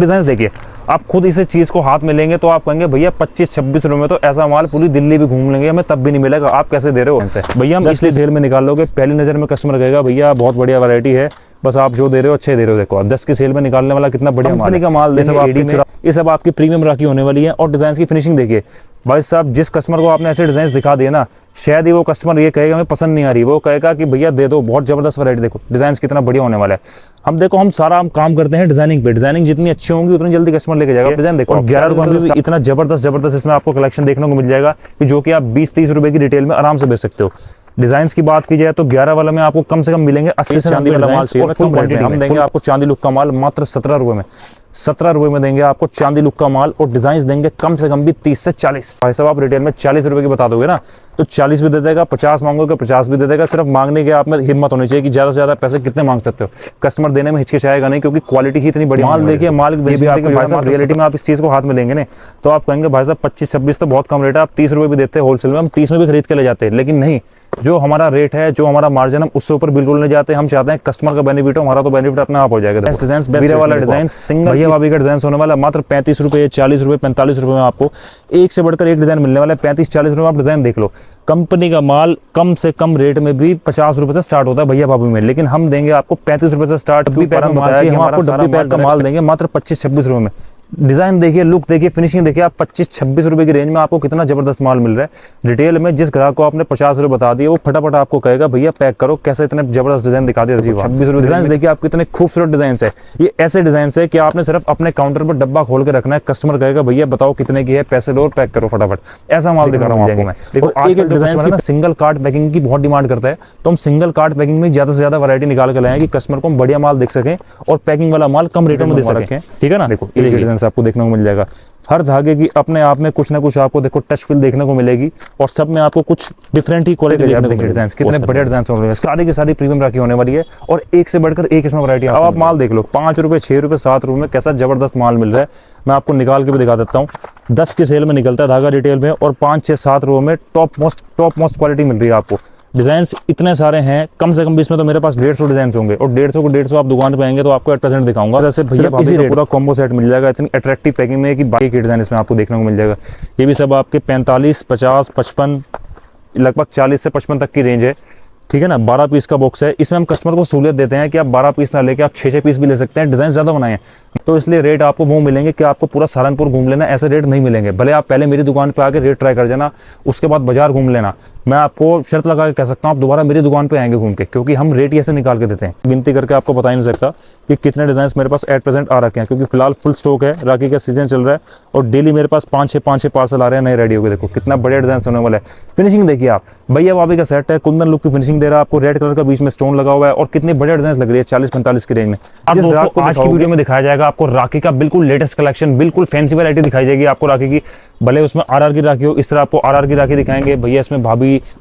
Design देखिए, आप खुद इसे चीज को हाथ में लेंगे तो आप कहेंगे भैया 25-26 रुपए में तो ऐसा माल पूरी दिल्ली भी घूम लेंगे, हमें तब भी नहीं मिलेगा, आप कैसे दे रहे हो इनसे। भैया हम इसलिए सेल में निकाल लोगे, पहली नजर में कस्टमर कहेगा भैया बहुत बढ़िया वैरायटी है, बस आप जो दे रहे हो अच्छे दे रहे हो। देखो 10 की सेल में निकालने वाला कितना बढ़िया माल का माल, ये सब आपकी प्रीमियम राखी होने वाली है। और डिजाइन की फिनिशिंग देखिए भाई साहब, जिस कस्टमर को आपने ऐसे डिजाइन दिखा दिए ना, शायद ही वो कस्टमर ये कहेगा हमें पसंद नहीं आ रही, वो कहेगा कि भैया दे दो, बहुत जबरदस्त वैरायटी, देखो डिजाइन कितना बढ़िया होने वाला है। हम सारा काम करते हैं डिजाइनिंग पे, डिजाइनिंग जितनी अच्छी होंगी उतनी जल्दी कस्टमर लेके जाएगा। डिजाइन देखो 11 रुपए में इतना जबरदस्त इसमें आपको कलेक्शन देखने को मिल जाएगा कि जो कि आप 20-30 रुपए की रिटेल में आराम से बेच सकते हो। डिजाइन की बात की जाए तो 11 वाला में आपको कम से कम मिलेंगे 80 से 90 वाला माल और फुल क्वांटिटी हम देंगे आपको चांदी लुक का माल मात्र 17 रुपए में। 17 रुपए में देंगे आपको चांदी लुक का माल, और डिजाइन देंगे कम से कम भी 30 से 40। भाई साहब आप रिटेल में 40 रुपए की बता दोगे ना तो 40 भी दे देगा, 50 मांगोगे 50 भी दे देगा। सिर्फ मांगने के आप में हिम्मत होनी चाहिए कि ज्यादा से ज्यादा पैसे कितने मांग सकते हो। कस्टमर देने में हिचकिचाएगा नहीं, क्योंकि क्वालिटी ही इतनी बढ़िया। माल देखिए, माल भाई साहब रियलिटी में आप इस चीज को हाथ में लेंगे ना तो आप कहेंगे भाई साहब 25-26 तो बहुत कम रेट है, आप 30 रुपए भी देते हैं होलसेल में, हम 30 में भी खरीद के ले जाते हैं। लेकिन नहीं, जो हमारा रेट है, जो हमारा मार्जिन, हम उससे ऊपर बिल्कुल नहीं जाते। हम चाहते हैं कस्टमर का बेनिफिट हो, हमारा तो बेनिफिट अपने आप हो जाएगा। बेस्ट वाला डिजाइन सिंगल भैया भाभी का डिजाइन होने वाला मात्र 35 रुपए, 40 रुपए, 45 रुपए में आपको एक से बढ़कर एक डिजाइन मिलने वाला है। 35-40 रुपए में आप डिजाइन देख लो। कंपनी का माल कम से कम रेट में भी 50 रुपए से स्टार्ट होता है भैया भाभी में, लेकिन हम देंगे आपको 35 रुपए से स्टार्ट। हम आपको डब्बी पैक का माल देंगे मात्र 25-26 रुपए में। डिजाइन देखिए, लुक देखिए, फिनिशिंग देखिए, आप 25-26 रुपए की रेंज में आपको कितना जबरदस्त माल मिल रहा है। रिटेल में जिस ग्राहक को आपने 50 रुपए बता दिए, वो फटाफट आपको कहेगा भैया पैक करो, कैसे इतने जबरदस्त डिजाइन दिखा दिया। 26 रुपए डिजाइन देखिए आप, कितने खूबसूरत डिजाइन है। ये ऐसे डिजाइन है कि आपने सिर्फ अपने काउंटर पर डब्बा खोल के रखना है, कस्टमर कहेगा भैया बताओ कितने की है, पैसे लो और पैक करो फटाफट। ऐसा माल दिखा रहा हूँ आपको मैं। देखो आज डिजाइन सिंगल कार्ड पैकिंग की बहुत डिमांड करता है, तो हम सिंगल कार्ड पैकिंग में ज्यादा से ज्यादा वैरायटी निकाल के लाए कि कस्टमर को हम बढ़िया माल दिख सके और पैकिंग वाला माल कम रेटों में दे सकें। ठीक है ना। देखो ये डिजाइन आपको देखने को मिल जाएगा। हर धागे की अपने आप में कुछ ना कुछ आपको देखो टच फील देखने को मिलेगी, और सब में आपको कुछ डिफरेंट ही क्वालिटी देखने को मिलेगी। डिजाइन कितने बढ़िया डिजाइन होने वाले हैं, सारी की सारी प्रीमियम राखी होने वाली है, और एक से बढ़कर एक इसमें वैरायटी। अब आप माल देख लो, 5 रुपए, 6 रुपए, 7 रुपए में कैसा जबरदस्त माल मिल रहा है। मैं आपको निकाल के भी दिखा देता हूँ। 10 के सेल में निकलता है धागा रिटेल में, और 5-6-7 रुपए में टॉप मोस्ट क्वालिटी मिल रही है आपको। डिजाइन्स इतने सारे हैं, कम से कम भी इसमें तो मेरे पास 150 डिजाइन होंगे, और 150 को 150 आप दुकान पे आएंगे तो आपको एट प्रेजेंट दिखाऊंगा। जैसे भैया इसी रेट पूरा कॉम्बो सेट मिल जाएगा, इतनी अट्रैक्टिव पैकिंग में कि बाकी के डिजाइन इसमें आपको देखने को मिल जाएगा। ये भी सब आपके 45, 50, 55, लगभग 40 से 55 तक की रेंज है। ठीक है ना। 12 पीस का बॉक्स है। इसमें हम कस्टमर को सहूलियत देते हैं कि आप 12 पीस ना लेके आप 6-6 पीस भी ले सकते हैं। डिजाइन ज्यादा बनाए हैं तो इसलिए रेट आपको वो मिलेंगे कि आपको पूरा सहारनपुर घूम लेना, ऐसे रेट नहीं मिलेंगे। भले आप पहले मेरी दुकान पे आके रेट ट्राई कर जाना, उसके बाद बाजार घूम लेना। मैं आपको शर्त लगा के कह सकता हूँ आप दोबारा मेरी दुकान पे आएंगे घूम के, क्योंकि हम रेट ऐसे निकाल के देते हैं। गिनती करके आपको बता ही नहीं सकता कि कितने डिजाइन मेरे पास एट प्रेजेंट आ रखे हैं, क्योंकि फिलहाल फुल स्टॉक है, राखी का सीजन चल रहा है, और डेली मेरे पास 5-6 पार्सल आ रहे हैं नए रेडी हो गए। देखो कितना बढ़िया डिजाइन होने वाला है। फिनिशिंग देखिए आप, भैया भाभी का सेट है, कुंदन लुक की फिनिशिंग दे रहा है आपको, रेड कलर का बीच में स्टोन लगा हुआ है, और कितनी बढ़िया डिजाइन लग रही है 40-45 की रेंज में। आज की वीडियो में दिखाया जाएगा आपको राखी का बिल्कुल लेटेस्ट कलेक्शन, बिल्कुल फैंसी वैरायटी दिखाई जाएगी आपको राखी की। भले उसमें आरआर की राखी हो, इस तरह आपको आरआर की राखी दिखाएंगे। भैया इसमें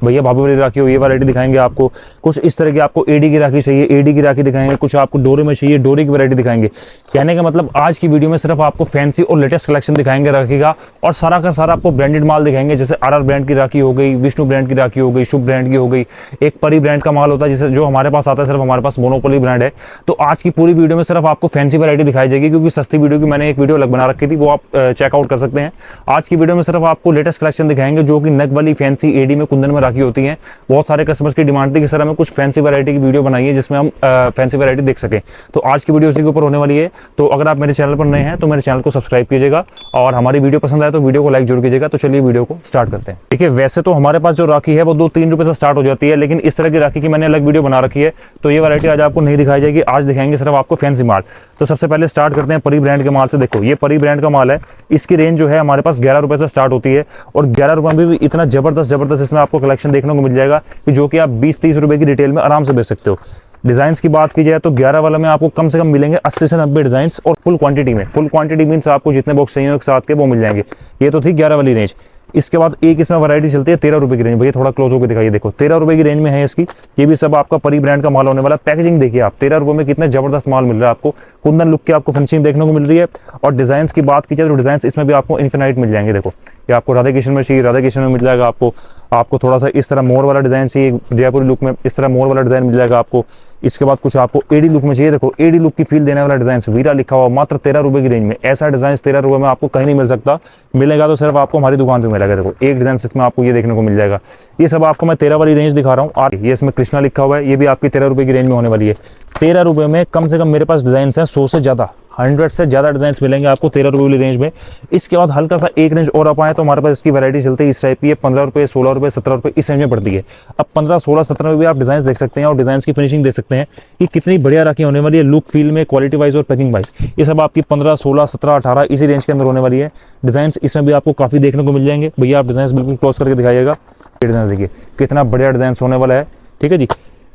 भैया भाभी वाली राखी हो, ये वैरायटी दिखाएंगे आपको। कुछ इस तरह की आपको एडी की राखी चाहिए, एडी की राखी दिखाएंगे। कुछ आपको डोरे में चाहिए, डोरे की वैरायटी दिखाएंगे। कहने का मतलब आज की वीडियो में सिर्फ आपको फैंसी और लेटेस्ट कलेक्शन दिखाएंगे राखी का, और सारा का सारा आपको ब्रांडेड माल दिखाएंगे। जैसे आरआर ब्रांड की राखी हो गई, विष्णु ब्रांड की राखी हो गई, शुभ ब्रांड की हो गई, एक परी ब्रांड का माल होता है जिसे जो हमारे पास आता है, सिर्फ हमारे पास मोनोपोली ब्रांड है। तो आज की पूरी वीडियो में सिर्फ आपको फैंसी वैरायटी दिखाई जाएगी, क्योंकि सस्ती वीडियो की मैंने एक वीडियो अलग बना रखी थी, वो आप चेकआउट कर सकते हैं। आज की वीडियो में सिर्फ आपको लेटेस्ट कलेक्शन दिखाएंगे, जो कि नग वाली फैंसी एडी में कुंदन में राखी होती है। बहुत सारे कस्टमर्स की डिमांड थी कि सर हमें कुछ फैंसी वैरायटी की वीडियो बनाइए जिसमें हम फैंसी वैरायटी देख सकें। तो आज की वीडियो उसी के ऊपर होने वाली है। तो अगर आप मेरे चैनल पर नए हैं तो मेरे चैनल को सब्सक्राइब कीजिएगा, और हमारी वीडियो पसंद आए तो वीडियो को लाइक जरूर कीजिएगा। तो चलिए वीडियो को स्टार्ट करते हैं। देखिए वैसे तो हमारे पास जो राखी है वो 2-3 रुपए से स्टार्ट हो जाती है, लेकिन इस तरह की राखी की मैंने अलग वीडियो बना रखी है, तो ये वैरायटी आज आपको नहीं दिखाई जाएगी। आज दिखाएंगे सिर्फ आपको फैंसी माल। तो सबसे पहले स्टार्ट करते हैं परी ब्रांड के माल से। देखो ये परी ब्रांड का माल है, इसकी रेंज जो है हमारे पास 11 रुपए से स्टार्ट होती है, और 11 रुपए में भी इतना जबरदस्त इसमें आपको कलेक्शन देखने को मिल जाएगा कि जो कि आप 20-30 रुपए की रिटेल में आराम से बेच सकते हो। डिजाइन की बात की जाए तो 11 वाला में आपको कम से कम मिलेंगे 80 से 90 डिजाइन, और फुल क्वांटिटी में। फुल क्वांटिटी मीन्स आपको जितने बॉक्स चाहिए एक साथ के वो मिल जाएंगे। ये तो थी 11 वाली रेंज। इसके बाद एक इसमें वैरायटी चलती है 13 रुपए की रेंज। भैया थोड़ा क्लोज होकर दिखाइए, देखो 13 रुपए की रेंज में है इसकी। ये भी सब आपका परी ब्रांड का माल होने वाला। पैकेजिंग देखिए आप, 13 रुपए में कितने जबरदस्त माल मिल रहा है आपको। कुंदन लुक की आपको फिनिशिंग देखने को मिल रही है, और डिजाइन की बात की जाए तो डिजाइन इसमें भी आपको इन्फिनाइट मिल जाएंगे। देखो ये आपको राधा कृष्ण में चाहिए, राधा कृष्ण में मिल जाएगा आपको। आपको थोड़ा सा इस तरह मोर वाला डिज़ाइन चाहिए जयपुरी लुक में, इस तरह मोर वाला डिज़ाइन मिल जाएगा आपको। इसके बाद कुछ आपको एडी लुक में चाहिए, देखो एडी लुक की फील देने वाला डिज़ाइन वीरा लिखा हुआ मात्र 13 रुपये की रेंज में। ऐसा डिज़ाइन 13 रुपये में आपको कहीं नहीं मिल सकता, मिलेगा तो सिर्फ आपको हमारी दुकान पे मिलेगा। देखो एक डिज़ाइन इसमें आपको ये देखने को मिल जाएगा। ये सब आपको मैं 13 वाली रेंज दिखा रहा हूँ। और ये इसमें कृष्णा लिखा हुआ है, ये भी आपकी 13 रुपये की रेंज में होने वाली है। 13 रुपये में कम से कम मेरे पास डिज़ाइन हैं 100 से ज़्यादा, 100 से ज़्यादा डिज़ाइन मिलेंगे आपको 13 रुपये वाली रेंज में। इसके बाद हल्का सा एक रेंज और आप आए तो हमारे पास इसकी वैरायटी चलती है इस टाइप की है, 15 रुपये, 16 रुपये, 17 रुपये इस रेंज में पड़ती है। अब 15, 16, 17 में भी आप डिज़ाइन देख सकते हैं और डिज़ाइन की फिनिशिंग देख सकते हैं कि कितनी बढ़िया राखी होने वाली है लुक फील में, क्वालिटी वाइज और पैकिंग वाइज। ये सब आपकी 15, 16, 17, 18 इसी रेंज के अंदर होने वाली है। डिज़ाइन इसमें भी आपको काफ़ी देखने को मिल जाएंगे। भैया आप डिज़ाइन बिल्कुल क्लोज करके दिखाइएगा। डिज़ाइन देखिए कितना बढ़िया डिज़ाइन होने वाला है, ठीक है जी।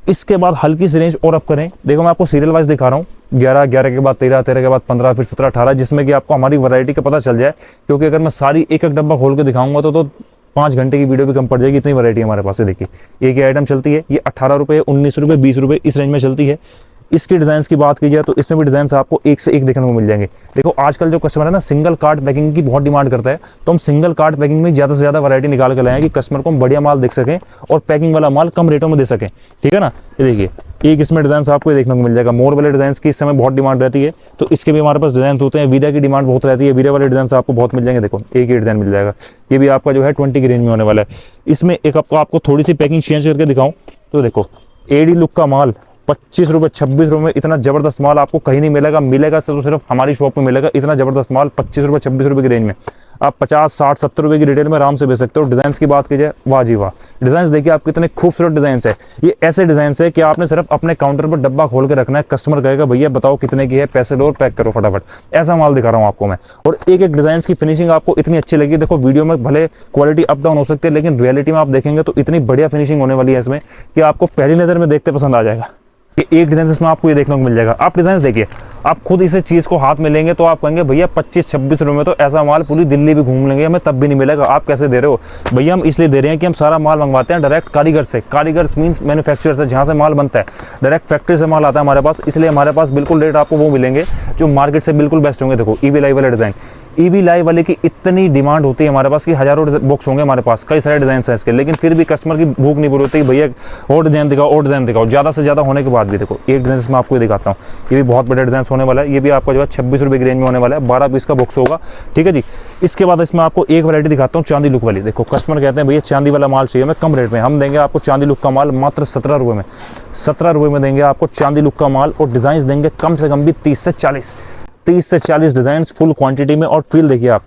इसके बाद हल्की सी रेंज और अप करें, देखो मैं आपको सीरियल वाइज दिखा रहा हूँ, 11, 11 के बाद 13, 13 के बाद 15, फिर 17, 18, जिसमें कि आपको हमारी वैरायटी का पता चल जाए। क्योंकि अगर मैं सारी एक एक डब्बा खोल के दिखाऊंगा तो 5 घंटे की वीडियो भी कम पड़ जाएगी, इतनी वैरायटी हमारे पास है। देखिए एक ही आइटम चलती है, ये 18 रुपये, 19 रुपये, 20 रुपये इस रेंज में चलती है। इसकी डिज़ाइंस की बात की जाए तो इसमें भी डिज़ाइंस आपको एक से एक देखने को मिल जाएंगे। देखो आजकल जो कस्टमर है ना सिंगल कार्ड पैकिंग की बहुत डिमांड करता है, तो हम सिंगल कार्ड पैकिंग में ज़्यादा से ज़्यादा वैरायटी निकाल के लाए हैं कि कस्टमर को हम बढ़िया माल देख सकें और पैकिंग वाला माल कम रेटों में दे सकें, ठीक है ना। ये देखिए एक इसमें डिज़ाइन आपको ये देखने को मिल जाएगा। मोर वाले डिज़ाइन की इस समय बहुत डिमांड रहती है, तो इसके भी हमारे पास डिज़ाइन होते हैं। वीरा की डिमांड बहुत रहती है, वीरा वाले डिज़ाइन आपको बहुत मिल जाएंगे। देखो एक ही डिज़ाइन मिल जाएगा, ये भी आपका जो है 20 की रेंज में होने वाला है। इसमें एक आपको थोड़ी सी पैकिंग चेंज करके दिखाऊं तो देखो एडी लुक का माल 25 रुपये, 26 रुपये में इतना ज़बरदस्त माल आपको कहीं नहीं मिलेगा, मिलेगा सिर्फ हमारी शॉप में मिलेगा। इतना ज़बरदस्त माल 25 रुपये, 26 रुपये की रेंज में आप 50, 60, 70 रुपये की रिटेल में आराम से बेच सकते हो। डिज़ाइन की बात की जाए, वाह जी वाह, डिज़ाइन देखिए आप कितने खूबसूरत डिज़ाइन है। ये ऐसे डिज़ाइन है कि आपने सिर्फ अपने काउंटर पर डब्बा खोल के रखना है, कस्टमर कहेगा भैया बताओ कितने की है, पैसे लो और पैक करो फटाफट। ऐसा माल दिखा रहा हूँ आपको मैं। और एक एक डिज़ाइन की फिनिशिंग आपको इतनी अच्छी लगी। देखो वीडियो में भले क्वालिटी अप डाउन हो सकती है, लेकिन रियलिटी में आप देखेंगे तो इतनी बढ़िया फिनिशिंग होने वाली है इसमें कि आपको पहली नज़र में देखते पसंद आ जाएगा। एक डिज़ाइन इसमें आपको ये देखने को मिल जाएगा। आप डिज़ाइन देखिए, आप खुद इसे चीज़ को हाथ में लेंगे तो आप कहेंगे भैया 25-26 रुपये में तो ऐसा माल पूरी दिल्ली भी घूम लेंगे, हमें तब भी नहीं मिलेगा, आप कैसे दे रहे हो। भैया हम इसलिए दे रहे हैं कि हम सारा माल मंगवाते हैं डायरेक्ट कारीगर से। कारीगर मीन्स मैन्युफैक्चरर से, जहाँ से माल बनता है, डायरेक्ट फैक्ट्री से माल आता है हमारे पास। इसलिए हमारे पास बिल्कुल रेट आपको वो मिलेंगे जो मार्केट से बिल्कुल बेस्ट होंगे। देखो ईवी लाइव वाले डिज़ाइन, ईवी लाइव वाले की इतनी डिमांड होती है हमारे पास कि हज़ारों बॉक्स होंगे हमारे पास, कई सारे डिज़ाइन हैं इसके, लेकिन फिर भी कस्टमर की भूख नहीं पूरी होती भैया और डिज़ाइन दिखाओ और डिज़ाइन दिखाओ। ज़्यादा से ज़्यादा होने के बाद भी देखो एक डिज़ाइन मैं आपको दिखाता हूँ, ये भी बहुत बड़ा डिज़ाइन होने वाला है। ये भी आपका जो है 26 रुपये की रेंज में होने वाला है, 12 पीस का बॉक्स होगा, ठीक है जी। इसके बाद इसमें आपको एक वैरायटी दिखाता हूँ चांदी लुक वाली। देखो कस्टमर कहते हैं भैया चांदी वाला माल चाहिए हमें कम रेट में, हम देंगे आपको चांदी लुक का माल मात्र 17 रुपये में। 17 रुपये में देंगे आपको चांदी लुक का माल और डिज़ाइन देंगे कम से कम भी 30 से 40 डिज़ाइन फुल क्वांटिटी में। और फील देखिए आप,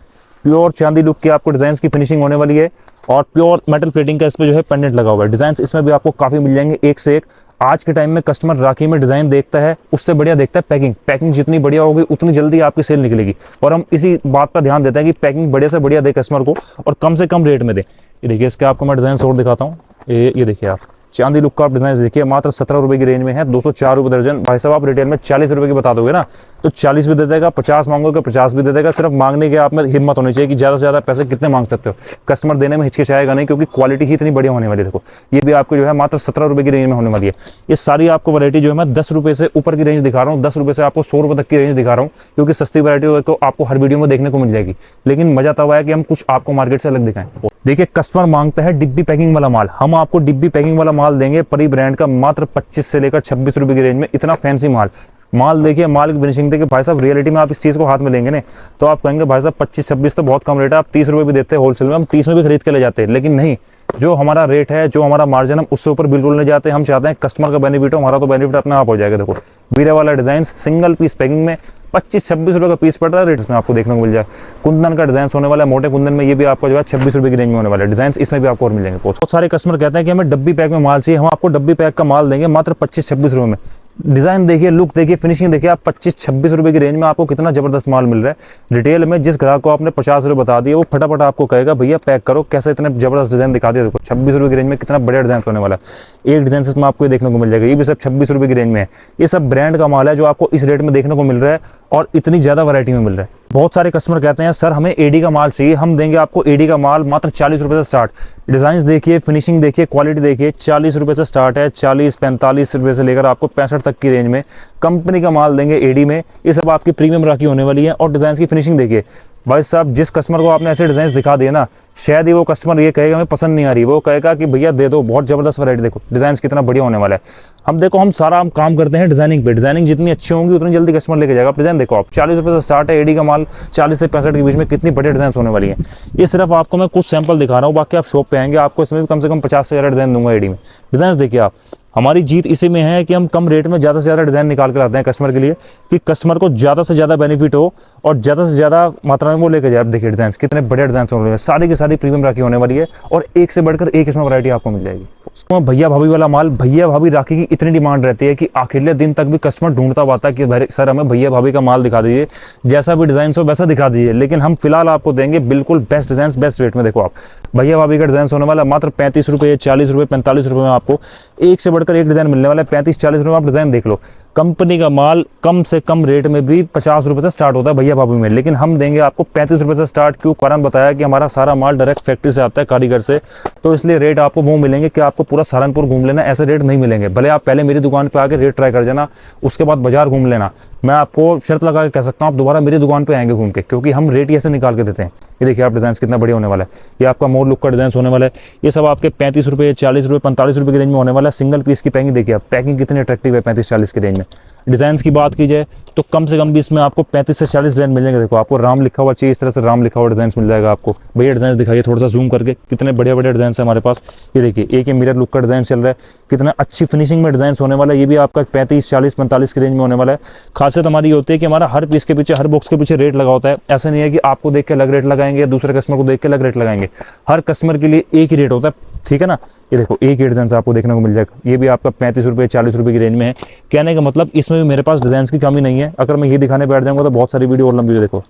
प्योर चांदी लुक की आपको डिज़ाइन की फिनिशिंग होने वाली है और प्योर मेटल प्लेटिंग का इसमें जो है पेंडेंट लगा हुआ है। डिज़ाइन इसमें भी आपको काफ़ी मिल जाएंगे एक से एक। आज के टाइम में कस्टमर राखी में डिज़ाइन देखता है, उससे बढ़िया देखता है पैकिंग। पैकिंग जितनी बढ़िया होगी उतनी जल्दी आपकी सेल निकलेगी, और हम इसी बात पर ध्यान देते हैं कि पैकिंग बढ़िया से बढ़िया दे कस्टमर को और कम से कम रेट में दे। ये देखिए इसके आपको मैं डिज़ाइन और दिखाता हूँ। ये देखिए आप चांदी लुक का आप डिज़ाइन देखिए, मात्र 17 रुपये की रेंज में है, 204 रुपये दर्जन। भाई साहब आप रिटेल में 40 रुपये की बता दोगे ना तो 40 भी दे देगा, 50 मांगोगे 50 भी दे देगा। सिर्फ मांगने के आप में हिम्मत होनी चाहिए कि ज़्यादा से ज़्यादा पैसे कितने मांग सकते हो। कस्टमर देने में हिचकिचाएगा नहीं, क्योंकि क्वालिटी ही इतनी बढ़िया होने वाली है। देखो ये भी आपको जो है मात्र 17 रुपये की रेंज में होने वाली है। ये सारी आपको वैरायटी जो है मैं 10 रुपये से ऊपर की रेंज दिखा रहा हूँ, 10 रुपये से आपको 100 रुपये तक की रेंज दिखा रहा हूँ, क्योंकि सस्ती वैरायटी तो आपको हर वीडियो में देखने को मिल जाएगी। लेकिन मजा तब आया कि हम कुछ आपको मार्केट से अलग दिखाएं। देखिए कस्टमर मांगता है डिब्बी पैकिंग वाला माल, हम आपको डिब्बी पैकिंग वाला माल देंगे परी ब्रांड का मात्र 25 से लेकर 26 रुपये की रेंज में। इतना फैंसी माल देखिए, माल की फिनिशिंग देखिए। भाई साहब रियलिटी में आप इस चीज़ को हाथ में लेंगे ना तो आप कहेंगे भाई साहब 25-26 तो बहुत कम रेट है, आप 30 रुपये भी देते हैं होलसेल में, हम 30 में भी खरीद के ले जाते हैं। लेकिन नहीं, जो हमारा रेट है, जो हमारा मार्जिन, हम उससे ऊपर बिल्कुल नहीं जाते। हम चाहते हैं कस्टमर का बेनिफिट हो, हमारा तो बेनिफिट अपने आप हो जाएगा। देखो वीरा वाला डिज़ाइन सिंगल पीस पैकिंग में 25-26 रुपये का पीस पड़ रहा है, रेट्स में आपको देखने को मिल जाए। कुंदन का डिज़ाइन होने वाला है, मोटे कुंदन में, ये भी आपको जो है 26 रुपये की रेंज में होने वाला है। डिज़ाइन इसमें भी आपको और मिल जाएंगे। बहुत सारे कस्टमर कहते हैं कि हमें डब्बी पैक में माल चाहिए, हम आपको डब्बी पैक का माल देंगे मात्र 25-26 रुपये में। डिज़ाइन देखिए, लुक देखिए, फिनिशिंग देखिए आप। 25-26 रुपये की रेंज में आपको कितना ज़बरदस्त माल मिल रहा है। रिटेल में जिस ग्राहक को आपने 50 रुपये बता दिए, वो फटाफट आपको कहेगा भैया पैक करो, कैसे इतने ज़बरदस्त डिज़ाइन दिखा दिया। देखो 26 रुपये की रेंज में कितना बढ़िया डिज़ाइन होने वाला है। एक डिज़ाइन इसमें आपको देखने को मिल जाएगा, ये भी सब 26 रुपये की रेंज में है। ये सब ब्रांड का माल है जो आपको इस रेट में देखने को मिल रहा है। और इतनी ज़्यादा वैरायटी में मिल रहा है। बहुत सारे कस्टमर कहते हैं सर हमें एडी का माल चाहिए, हम देंगे आपको एडी का माल मात्र 40 रुपये से स्टार्ट। डिज़ाइंस देखिए, फिनिशिंग देखिए, क्वालिटी देखिए, 40 रुपये से स्टार्ट है, 40-45 रुपये से लेकर आपको 65 तक की रेंज में कंपनी का माल देंगे एडी में। ये सब आपकी प्रीमियम राखी होने वाली है। और डिज़ाइन की फिनिशिंग देखिए भाई साहब, जिस कस्टमर को आपने ऐसे डिज़ाइन दिखा दिए ना, शायद ही वो कस्टमर ये कहेगा हमें पसंद नहीं आ रही, वो कहेगा कि भैया दे दो, बहुत ज़बरदस्त वैरायटी देखो, डिज़ाइन कितना बढ़िया होने वाला है। हम देखो हम सारा हम काम करते हैं डिज़ाइनिंग पे, डिज़ाइनिंग जितनी अच्छी होंगी उतनी जल्दी कस्टमर लेके जाएगा। डिज़ाइन देखो आप, 40 रुपये से स्टार्ट है एडी का माल, 40 से 65 के बीच में कितनी बढ़िया डिज़ाइन होने वाली है। ये सिर्फ आपको मैं कुछ सैंपल दिखा रहा हूँ, बाकी आप शॉप पे आएंगे आपको इसमें भी कम से कम 50 से ज़्यादा डिज़ाइन दूंगा एडी में। डिज़ाइन देखिए आप, हमारी जीत इसी में है कि हम कम रेट में ज़्यादा से ज़्यादा डिज़ाइन निकाल कर लाते हैं कस्टमर के लिए, कि कस्टमर को ज़्यादा से ज़्यादा बेनिफिट हो और ज़्यादा से ज़्यादा मात्रा में वो लेके जाए। देखिए डिज़ाइन कितने बढ़िया डिज़ाइन होने वाले हैं, सारी की सारी प्रीमियम राखी होने वाली है और एक से बढ़कर एक इसमें वैरायटी आपको मिल जाएगी। तो भैया भाभी वाला माल, भैया भाभी राखी की इतनी डिमांड रहती है कि आखिरले दिन तक भी कस्टमर ढूंढता पाता है कि सर हमें भैया भाभी का माल दिखा दीजिए, जैसा भी डिज़ाइन हो वैसा दिखा दीजिए। लेकिन हम फिलहाल आपको देंगे बिल्कुल बेस्ट डिज़ाइन बेस्ट रेट में। देखो आप, भैया भाभी का डिज़ाइन होने वाला मात्र 35 रुपये, 40 रुपये, 45 रुपये में आपको एक से बढ़कर एक डिज़ाइन मिलने वाला है। 35-40 रुपये में आप डिज़ाइन देख लो। कंपनी का माल कम से कम रेट में भी 50 रुपये से स्टार्ट होता है भैया भाभी में, लेकिन हम देंगे आपको 35 रुपये से स्टार्ट। क्यों? कारण बताया कि हमारा सारा माल डायरेक्ट फैक्ट्री से आता है, कारीगर से, तो इसलिए रेट आपको वो मिलेंगे कि आपको पूरा सहारनपुर घूम लेना, ऐसे रेट नहीं मिलेंगे। भले आप पहले मेरी दुकान पे आके रेट ट्राई कर जाना, उसके बाद बाजार घूम लेना। मैं आपको शर्त लगा के कह सकता हूँ आप दोबारा मेरी दुकान पे आएंगे घूम के, क्योंकि हम रेट ऐसे निकाल के देते हैं। ये देखिए आप, डिज़ाइन कितना बढ़िया होने वाला है। ये आपका मोर लुक का डिज़ाइन होने वाला है। ये सब आपके 35 रुपये, 40 रुपये, 45 रुपये की रेंज में होने वाला है। सिंगल पीस की पैकिंग देखिए आप, पैकिंग कितनी अट्रैक्टिव है 35-40 की रेंज में। डिज़ाइन की बात की जाए तो कम से कम भी इसमें आपको 35 से 40 डिज़ाइन मिल जाएंगे। देखो आपको राम लिखा हुआ चाहिए, इस तरह से राम लिखा हुआ डिज़ाइन मिल जाएगा आपको। भैया डिज़ाइन दिखाइए थोड़ा सा जूम करके, कितने बढ़िया बढ़िया डिज़ाइन है हमारे पास। ये देखिए एक ये मिरर लुक का डिज़ाइन चल रहा है, कितना अच्छी फिनिशिंग में डिज़ाइन होने वाला है। ये भी आपका 35, 40, 45 की रेंज में होने वाला है। खासियत हमारी होती है कि हमारा हर पीस के पीछे, हर बॉक्स के पीछे रेट लगा होता है। ऐसा नहीं है कि आपको देख के अलग रेट लगाएंगे या दूसरे कस्टमर को देख के अलग रेट लगाएंगे। हर कस्टमर के लिए एक ही रेट होता है, ठीक है ना। ये देखो एक ही डिज़ाइन आपको देखने को मिल जाएगा। ये भी आपका 35 रुपये, 40 रुपये की रेंज में है। कहने का मतलब इसमें भी मेरे पास डिज़ाइन की कमी नहीं है। अगर मैं ये दिखाने बैठ जाऊँगा तो बहुत सारी वीडियो और लंबी है। देखो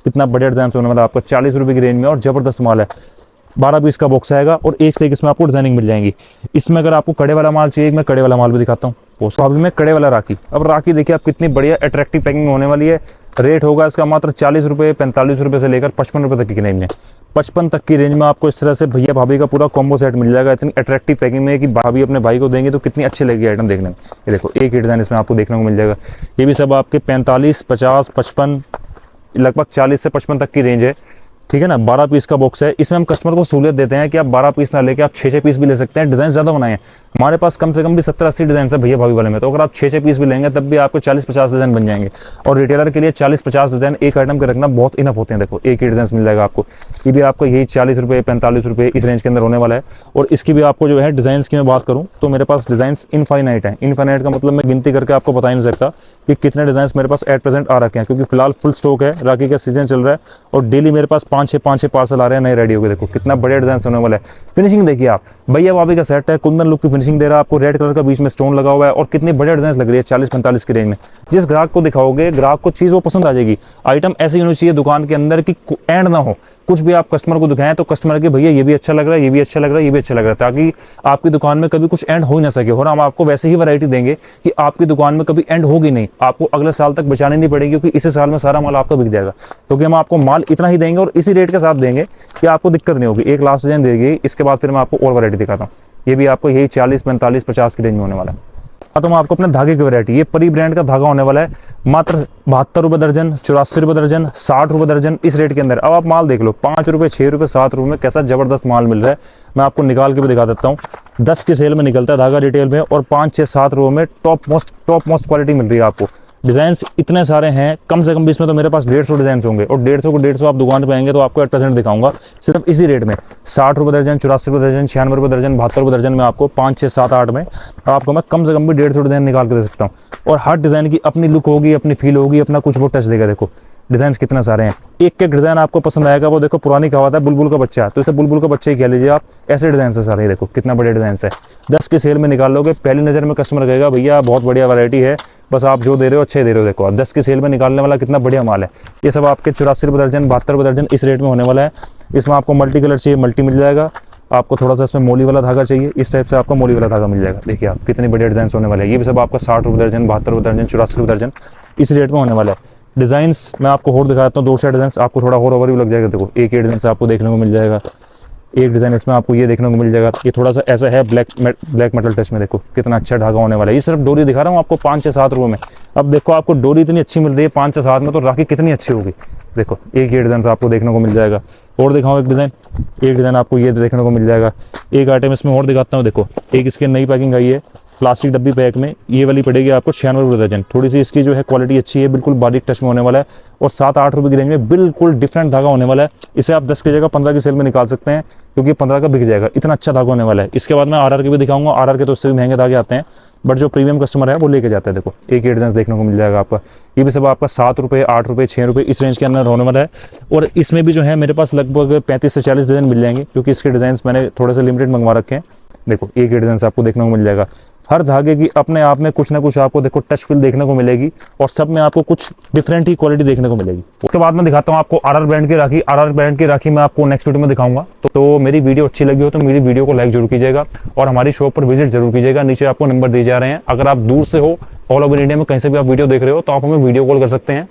कितना बढ़िया डिज़ाइन होने वाला आपका 40 रुपये की रेंज में, और ज़बरदस्त माल है। 12 पीस का बॉक्स आएगा और एक से एक इसमें आपको डिजाइनिंग मिल जाएंगी। इसमें अगर आपको कड़े वाला माल चाहिए, मैं कड़े वाला माल भी दिखाता हूँ। अभी में कड़े वाला राखी, अब राखी देखिए आप कितनी बढ़िया अट्रैक्टिव पैकिंग होने वाली है। रेट होगा इसका मात्र 40 रुपये, 45 रुपये से लेकर 55 रुपये तक की रेंज में। 55 तक की रेंज में आपको इस तरह से भैया भाभी का पूरा कॉम्बो सेट मिल जाएगा। इतनी अट्रैक्टिव पैकिंग में कि भाभी अपने भाई को देंगे तो कितनी अच्छी लगेगी आइटम देखने में। ये देखो एक ही डिज़ाइन इसमें आपको देखने को मिल जाएगा। ये भी सब आपके 45, 50, 55, लगभग 40 से 55 तक की रेंज है, ठीक है ना। 12 पीस का बॉक्स है। इसमें हम कस्टमर को सहूलियत देते हैं कि आप 12 पीस ना लेके आप 6-6 पीस भी ले सकते हैं। डिज़ाइन ज़्यादा बनाए हैं हमारे पास, कम से कम भी 70-80 डिज़ाइन है भैया भाभी वाले में। तो अगर आप 6-6 पीस भी लेंगे तब भी आपको 40-50 डिज़ाइन बन जाएंगे। और रिटेलर के लिए 40-50 डिज़ाइन एक आइटम के रखना बहुत इनफ होते हैं। देखो एक ही डिज़ाइन मिल जाएगा आपको। ये भी आपको यही 40 रुपये, 45 रुपये इस रेंज के अंदर होने वाला है। और इसकी भी आपको जो है डिज़ाइन की मैं बात करूँ तो मेरे पास डिज़ाइन इनफाइनाइट है। इनफाइनाइट का मतलब मैं गिनती करके आपको बता ही नहीं सकता कि कितने डिज़ाइन मेरे पास एट प्रेजेंट आ रखे हैं, क्योंकि फिलहाल फुल स्टॉक है, राखी का सीजन चल रहा है और डेली मेरे पास 5-6 पार्सल आ रहे हैं नए रेडी हो गए। देखो कितना बढ़िया डिज़ाइन होने वाला है। फिनिशिंग देखिए आप, भैया भाभी का सेट है, कुंदन लुक की फिनिशिंग दे रहा है आपको। रेड कलर का बीच में स्टोन लगा हुआ है और कितनी बढ़िया डिज़ाइन लग रही है 40-45 की रेंज में। जिस ग्राहक को दिखाओगे ग्राहक को चीज़ वो पसंद आ जाएगी। आइटम ऐसी होनी चाहिए दुकान के अंदर कि एंड ना हो। कुछ भी आप कस्टमर को दिखाएं तो कस्टमर के भैया ये भी अच्छा लग रहा है, ये भी अच्छा लग रहा है, ये भी अच्छा लग रहा है, ताकि आपकी दुकान में कभी कुछ एंड हो ही ना सके। और हम आपको वैसे ही वैरायटी देंगे कि आपकी दुकान में कभी एंड होगी नहीं, आपको अगले साल तक बचानी नहीं पड़ेगी, क्योंकि इसी साल में सारा माल आपका बिक जाएगा। क्योंकि हम आपको माल इतना ही देंगे और इसी रेट के साथ देंगे कि आपको दिक्कत नहीं होगी। एक लास्ट डिजाइन देगी, इसके बाद फिर मैं आपको और वैरायटी दिखाता हूँ। ये भी आपको यही 40, 45, 50 की रेंज में होने वाला है। तो मैं आपको अपने धागे की वैरायटी, ये परी ब्रांड का धागा होने वाला है, मात्र 72 रुपये दर्जन, 84 रुपये दर्जन, 60 रुपये दर्जन, इस रेट के अंदर। अब आप माल देख लो, 5 रुपये, 6 रुपये, 7 रुपये में कैसा जबरदस्त माल मिल रहा है। मैं आपको निकाल के भी दिखा देता हूँ। 10 की सेल में निकलता है धागा रिटेल में, और 5, 6, 7 रुपये में टॉप मोस्ट क्वालिटी मिल रही है आपको। डिज़ाइंस इतने सारे हैं, कम से कम भी इसमें तो मेरे पास 150 डिज़ाइन होंगे, और 150 को 150 आप दुकान पे आएंगे तो आपको 8% दिखाऊंगा सिर्फ इसी रेट में। 60 रुपये दर्जन, 84 रुपये दर्जन, 96 रुपये दर्जन, 72 रुपये दर्जन में आपको 5, 6, 7, 8 में आपको मैं कम से कम भी 150 डिज़ाइन निकाल के दे सकता हूँ। और हर डिज़ाइन की अपनी लुक होगी, अपनी फील होगी, अपना कुछ वो टच देगा। देखो डिज़ाइन कितने सारे हैं, एक एक डिज़ाइन आपको पसंद आएगा। वो देखो पुरानी कहावत है बुलबुल का बच्चा, तो इसे बुलबुल का बच्चा ही कह लीजिए आप। ऐसे डिज़ाइन से सारे, देखो कितना बढ़िया डिज़ाइन है। 10 की सेल में निकाल लोगे, पहली नज़र में कस्टमर कहेगा भैया बहुत बढ़िया वैरायटी है, बस आप जो दे रहे हो अच्छे दे रहे हो। देखो आप 10 की सेल में निकालने वाला कितना बढ़िया माल है। ये सब आपके 84 रुपये दर्जन, 72 रुपये दर्जन इस रेट में होने वाला है। इसमें आपको मल्टी कलर चाहिए, मल्टी मिल जाएगा। आपको थोड़ा सा इसमें मोली वाला धागा चाहिए, इस टाइप से आपको मोली वाला धागा मिल जाएगा। देखिए आप कितनी बढ़िया डिज़ाइन होने वाले हैं। ये भी सब आपका 60 रुपये दर्जन, 72 रुपये दर्जन, 84 रुपये दर्जन इस रेट में होने वाला है। डिज़ाइंस मैं आपको और दिखाता हूँ, 2 डिज़ाइन आपको थोड़ा और ओवरव्यू लग जाएगा। देखो एक ही डिज़ाइन आपको देखने को मिल जाएगा, एक डिज़ाइन इसमें आपको ये देखने को मिल जाएगा। ये थोड़ा सा ऐसा है ब्लैक मेटल टच में, देखो कितना अच्छा धागा होने वाला है। ये सिर्फ डोरी दिखा रहा हूँ आपको 5 से 7 रुपये में। अब देखो आपको डोरी इतनी अच्छी मिल रही है 5 से 7 में, तो राखी कितनी अच्छी होगी। देखो एक ये डिज़ाइन आपको देखने को मिल जाएगा। और दिखाऊँ एक डिज़ाइन आपको ये देखने को मिल जाएगा। एक आइटम इसमें और दिखाता हूँ, देखो एक इसकी नई पैकिंग आई है प्लास्टिक डब्बी पैक में, ये वाली पड़ेगी आपको 96 रुपये दर्जन। थोड़ी सी इसकी जो है क्वालिटी अच्छी है, बिल्कुल बारीक टच में होने वाला है और 7-8 रुपये की रेंज में बिल्कुल डिफरेंट धागा होने वाला है। इसे आप 10 की जगह 15 की सेल में निकाल सकते हैं, क्योंकि 15 का बिक जाएगा, इतना अच्छा धागा होने वाला है। इसके बाद मैं RR के भी दिखाऊंगा, RR के तो उससे भी महंगे धागे आते हैं, बट जो प्रीमियम कस्टमर है वो लेके जाता है। देखो एक ही डिज़ाइन देखने को मिल जाएगा आपका, ये भी सब आपका 7 रुपये, 8 रुपये, 6 रुपये इस रेंज के अंदर होने वाला है। और इसमें भी जो है मेरे पास लगभग 35 से 40 डिज़ाइन मिल जाएंगे, क्योंकि इसके डिज़ाइन मैंने थोड़े से लिमिटेड मंगवा रखे हैं। देखो एक ही डिज़ाइन आपको देखने को मिल जाएगा। हर धागे की अपने आप में कुछ ना कुछ आपको देखो टच फील देखने को मिलेगी, और सब में आपको कुछ डिफरेंट ही क्वालिटी देखने को मिलेगी। उसके बाद मैं दिखाता हूँ आपको RR ब्रांड की राखी। RR ब्रांड की राखी मैं आपको नेक्स्ट वीडियो में दिखाऊंगा। तो मेरी वीडियो अच्छी लगी हो तो मेरी वीडियो को लाइक जरूर कीजिएगा और हमारी शॉप पर विजिट जरूर कीजिएगा। नीचे आपको नंबर दिए जा रहे हैं। अगर आप दूर से हो, ऑल ओवर इंडिया में कहीं से भी आप वीडियो देख रहे हो, तो आप हमें वीडियो कॉल कर सकते हैं।